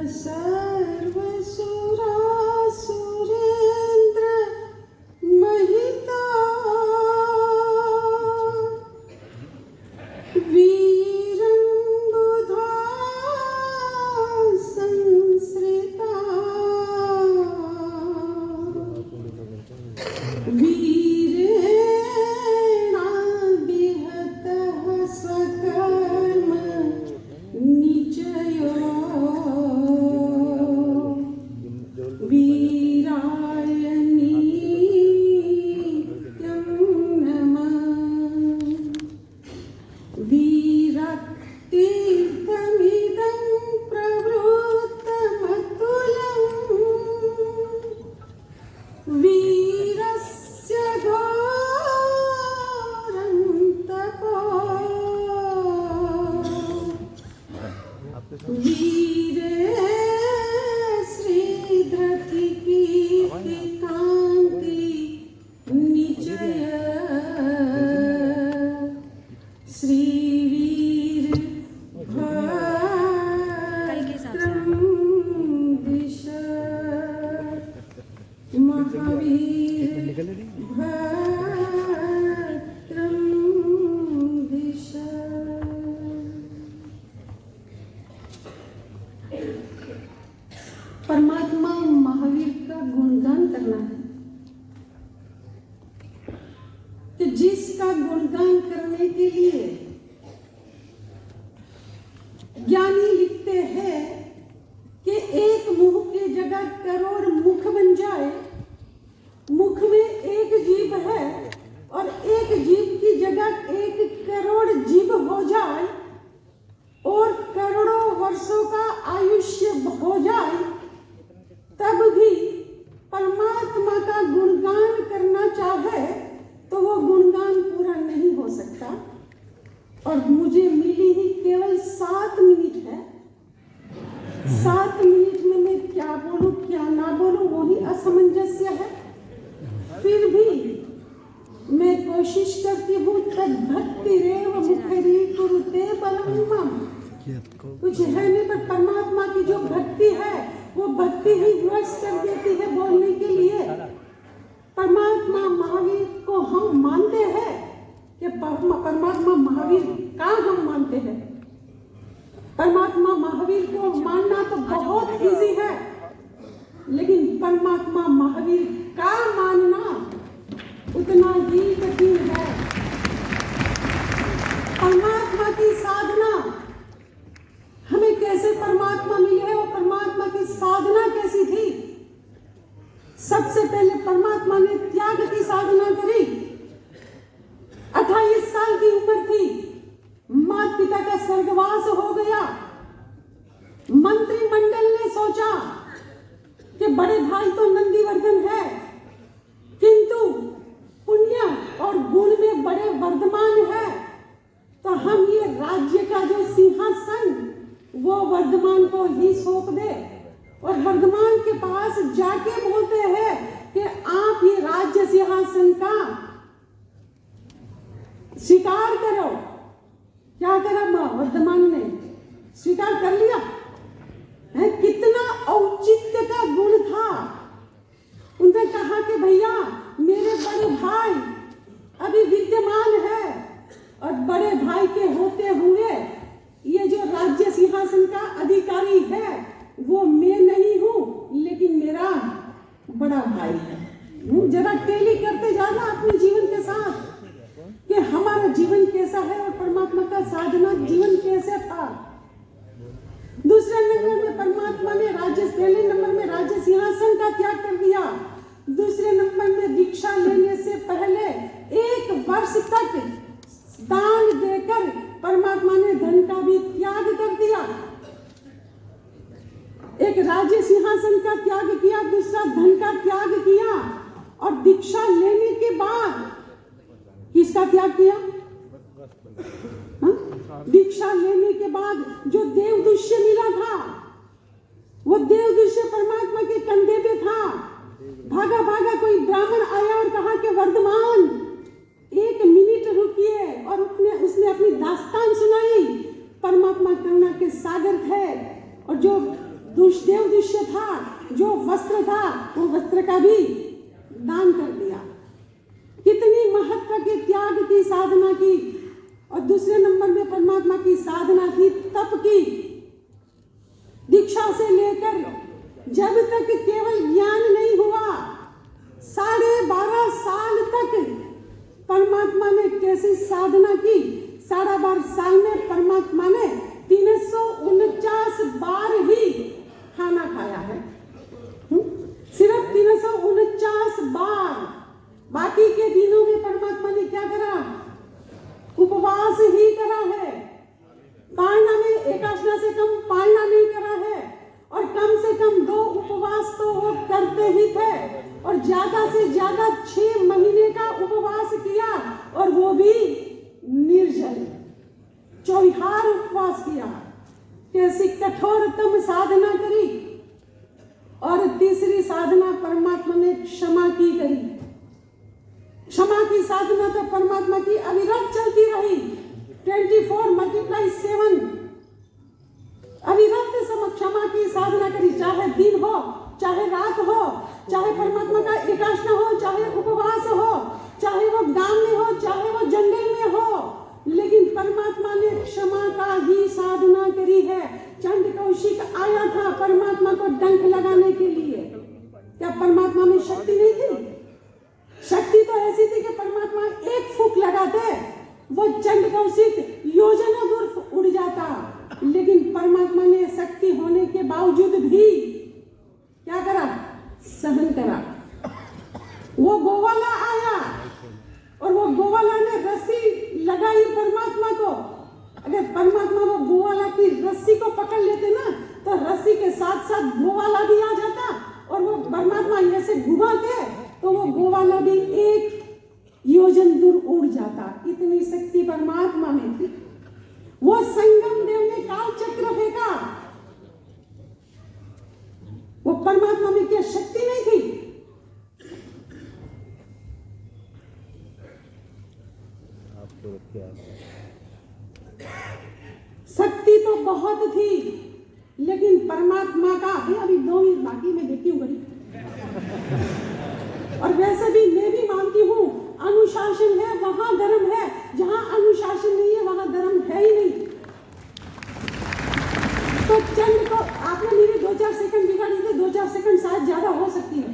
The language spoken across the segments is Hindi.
सर्व सुरेंद्र महिता वीरंबुधा संसृता वीरेणाभिहतः स्वकर्म निचयो वीराय नित्यं नमः वीरतीर्थमिदं प्रवृत्तमतुलं वीरस्य घोरं तपो वीरे श्रीधृतिकीर्तिकान्ति निचय श्रीवीर भद्रं दिश महावीर भद्रं दिश। परमात्मा महावीर का गुणगान करना है कि जिसका गुणगान करने के लिए ज्ञानी लिखते हैं कि एक मुख की जगह करोड़ मुख बन जाए, मुख में एक जीभ है और एक जीभ की जगह 1 करोड़ जीभ हो जाए और करोड़ों वर्षों का आयुष्य हो जाए, तब भी परमात्मा का गुणगान करना चाहे तो वो गुणगान पूरा नहीं हो सकता। और मुझे मिली ही केवल 7 मिनट है। 7 मिनट में मैं क्या बोलूं क्या ना बोलूं वही असमंजस्य है। फिर भी मैं कोशिश करती हूँ तद्भक्तिरेव मुखरी कुरुते बलं मम। कुछ है नहीं पर परमात्मा की जो भक्ति है वो भक्ति ही वश कर देती है बोलने के लिए। परमात्मा महावीर को हम मानते हैं कि परमात्मा महावीर का हम मानते हैं। परमात्मा महावीर को मानना तो बहुत इजी है, लेकिन परमात्मा महावीर का मानना उतना ही कठिन है। परमात्मा की साधना हमें कैसे परमात्मा मिले और परमात्मा की साधना कैसी थी। सबसे पहले परमात्मा ने त्याग की साधना करी। 28 साल की उम्र थी, माता पिता का स्वर्गवास हो गया। मंत्रिमंडल ने सोचा कि बड़े भाई तो नंदीवर्धन है, किंतु पुण्य और गुण में बड़े वर्धमान है, तो हम ये राज्य का जो सिंहासन वो वर्धमान को ही सौंप दे। और वर्धमान के पास जाके बोलते हैं कि आप ये राज्य सिंहासन का स्वीकार करो। क्या करा वर्धमान ने? स्वीकार कर लिया है। कितना औचित्य का गुण था। उन्होंने कहा कि भैया मेरे बड़े भाई अभी विद्यमान है और बड़े भाई के होते हुए ये जो राज्य सिंहासन का अधिकारी है वो मैं नहीं हूं, लेकिन मेरा बड़ा भाई है। जरा टेली करते जाना अपने जीवन के साथ कि हमारा जीवन कैसा है और परमात्मा का साधना जीवन कैसे था। दूसरे नंबर में परमात्मा ने पहले नंबर में राज्य सिंहासन का त्याग कर दिया। दूसरे नंबर में दीक्षा लेने से पहले 1 वर्ष तक दान देकर परमात्मा ने धन का भी त्याग कर दिया। एक राज्य सिंहासन का त्याग किया, दूसरा धन का त्याग किया और दीक्षा लेने के बाद किसका त्याग किया? दीक्षा लेने के बाद जो देवदुष्य मिला था वो देवदुष्य परमात्मा के कंधे पे था। भागा भागा कोई ब्राह्मण आया और कहा कि वर्धमान 1 मिनट रुकिए, और उसने अपनी दास्तान सुनाई। परमात्मा करुणा के सागर थे और जो दुष्देव दृश्य था, जो वस्त्र था वो वस्त्र का भी दान कर दिया। कितनी महत्व के त्याग की साधना की। और दूसरे नंबर में परमात्मा की साधना की, तप की। दीक्षा से लेकर जब तक केवल ज्ञान नहीं हुआ, 12.5 साल तक परमात्मा ने कैसी साधना की। 12.5 साल में परमात्मा ने 349 बार ही खाना खाया है। सिर्फ 349 बार। बाकी के दिनों में परमात्मा ने क्या करा? उपवास ही करा है। पालना में एकादशी से कम पालना नहीं करा है। और कम से कम 2 उपवास तो वो करते ही थे। और ज्यादा से ज्यादा 6 महीने का उपवास किया, और वो भी निर्जल, चौहार उपवास किया। कैसी कठोरतम साधना करी। और तीसरी साधना परमात्मा ने क्षमा की करी। क्षमा की साधना तो परमात्मा की अविरत चलती रही। 24 × 7 अविरत क्षमा की साधना करी। चाहे दिन हो, चाहे रात हो, चाहे परमात्मा का एकादशी हो, चाहे उपवास हो, चाहे वो गांव में हो, चाहे वो जंगल में हो, लेकिन परमात्मा ने क्षमा का ही साधना करी है। चंड कौशिक आया था परमात्मा को डंक लगाने के लिए। क्या परमात्मा में शक्ति नहीं थी? शक्ति तो ऐसी थी कि परमात्मा एक फूंक लगाते, वो चंड कौशिक योजनों दूर उड़ जाता। लेकिन परमात्मा ने शक्ति होने के बावजूद भी क्या करा? सहन करा। वो गोवाला आया, और वो गोवाला ने रस्सी लगाई परमात्मा को। अगर परमात्मा वो गोवाला की रस्सी को पकड़ लेते ना, तो रस्सी के साथ साथ गोवाला भी आ जाता, और वो परमात्मा ऐसे घुमाते तो वो गोवाला भी 1 योजन दूर उड़ जाता। इतनी शक्ति परमात्मा में थी। वो संगम देव ने काल चक्र फेंका। वो परमात्मा में क्या शक्ति नहीं थी? शक्ति तो बहुत थी, लेकिन परमात्मा का अभी 2 मिनट बाकी, मैं देखती हूँ बड़ी। और वैसे भी मैं भी मानती हूँ, अनुशासन है वहां धर्म है, जहां अनुशासन नहीं है वहां धर्म है ही नहीं। तो चंद को आपने मेरे 2-4 सेकंड बिगाड़ दिए, 2-4 सेकंड शायद ज्यादा हो सकती है।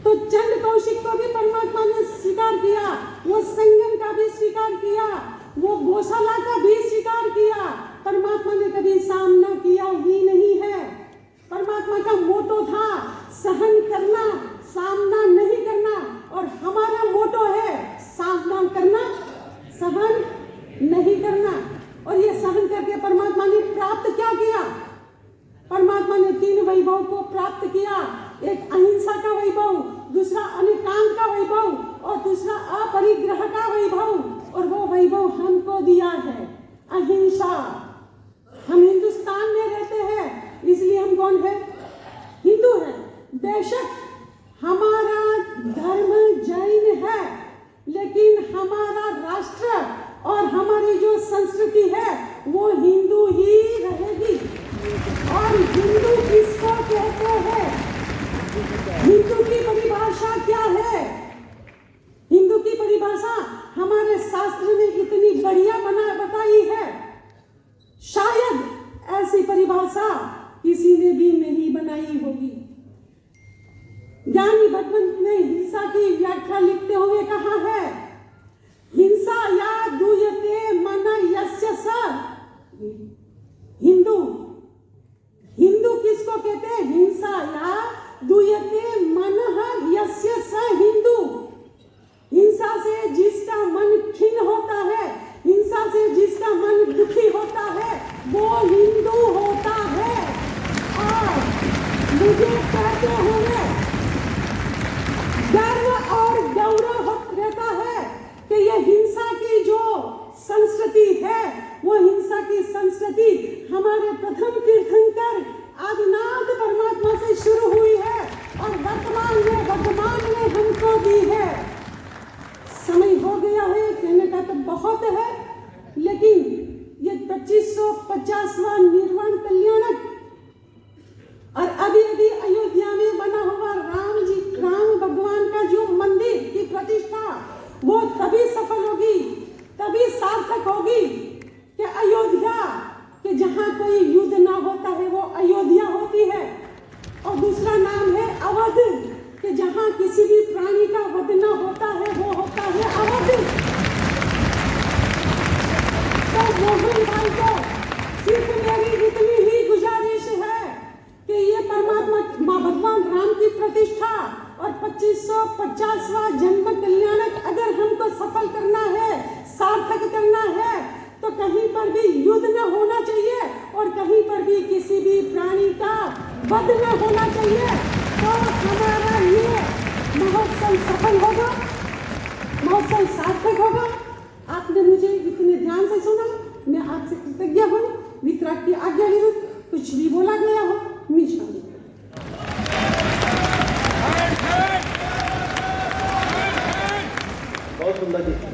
तो चंड कौशिक को भी परमात्मा ने स्वीकार किया, वो संगम का भी स्वीकार किया, वो गौशाला का भी स्वीकार किया। परमात्मा ने कभी सामना किया ही नहीं है। परमात्मा का मोटो था सहन करना, सामना नहीं करना। और हमारा मोटो है सामना करना, सहन नहीं करना। और ये सहन करके परमात्मा ने प्राप्त क्या किया? परमात्मा ने 3 वैभव को प्राप्त किया। एक अहिंसा का वैभव, दूसरा अनेकांत का वैभव, और दूसरा अपरिग्रह का वैभव। और वो वैभव हमको दिया है अहिंसा। हम हिंदुस्तान में रहते हैं, इसलिए हम कौन है? हिंदू है। बेशक हमारा धर्म जैन है, लेकिन हमारा राष्ट्र और हमारी जो संस्कृति है वो हिंदू ही रहेगी। और हिंदू किसको कहते हैं? हिंदू की परिभाषा क्या है? हिंदू की परिभाषा हमारे शास्त्र में इतनी बढ़िया बताई है, शायद ऐसी परिभाषा किसी ने भी नहीं बनाई होगी। ज्ञानी भगवंत ने हिंसा की व्याख्या लिखते हुए कहा है, हिंसा या दूयते मन यस्य स। हिंदू, हिंदू किसको कहते हैं? हिंसा या दूयते मन यस्य स हिंदू। हिंसा से जिसका मन खिन्न होता है, हिंसा से जिसका मन दुखी होता है, वो हिंदू होता है। और मुझे कहते हुए गर्व और गौरव रहता है कि ये हिंसा की जो संस्कृति है, वो हिंसा की संस्कृति हमारे प्रथम तीर्थंकर आदिनाथ परमात्मा से शुरू हुई है, और वर्तमान ने हमको दी है। समय हो गया है, कहने का तो बहुत है, लेकिन ये 2550वां निर्वाण कल्याणक और अभी अभी अयोध्या में बना हुआ राम भगवान का जो मंदिर की प्रतिष्ठा, वो तभी सफल होगी, तभी सार्थक होगी कि अयोध्या कि जहाँ कोई युद्ध ना होता है वो अयोध्या होती है। और दूसरा नाम है अवध, कि जहाँ किसी भी प्राणी का वध ना होता है वो होता है अवध। तो मोहन भाई को सिर्फ मेरी इतनी ही गुजारिश है कि ये परमात्मा भगवान राम की प्रतिष्ठा और 2550वां जन्म कल्याणक अगर हमको सफल करना है, सार्थक करना है, तो कहीं पर भी युद्ध न होना चाहिए और कहीं पर भी किसी भी प्राणी का वध न होना चाहिए। तो हमारा ये महोत्सव सफल होगा, महोत्सव सार्थक होगा। आपने मुझे इतने ध्यान से सुना, मैं आपसे कृतज्ञ हूँ। वितराग की आज्ञा विरुद्ध कुछ भी बोला गया हो, मैं क्षमा। बहुत सुंदर जी।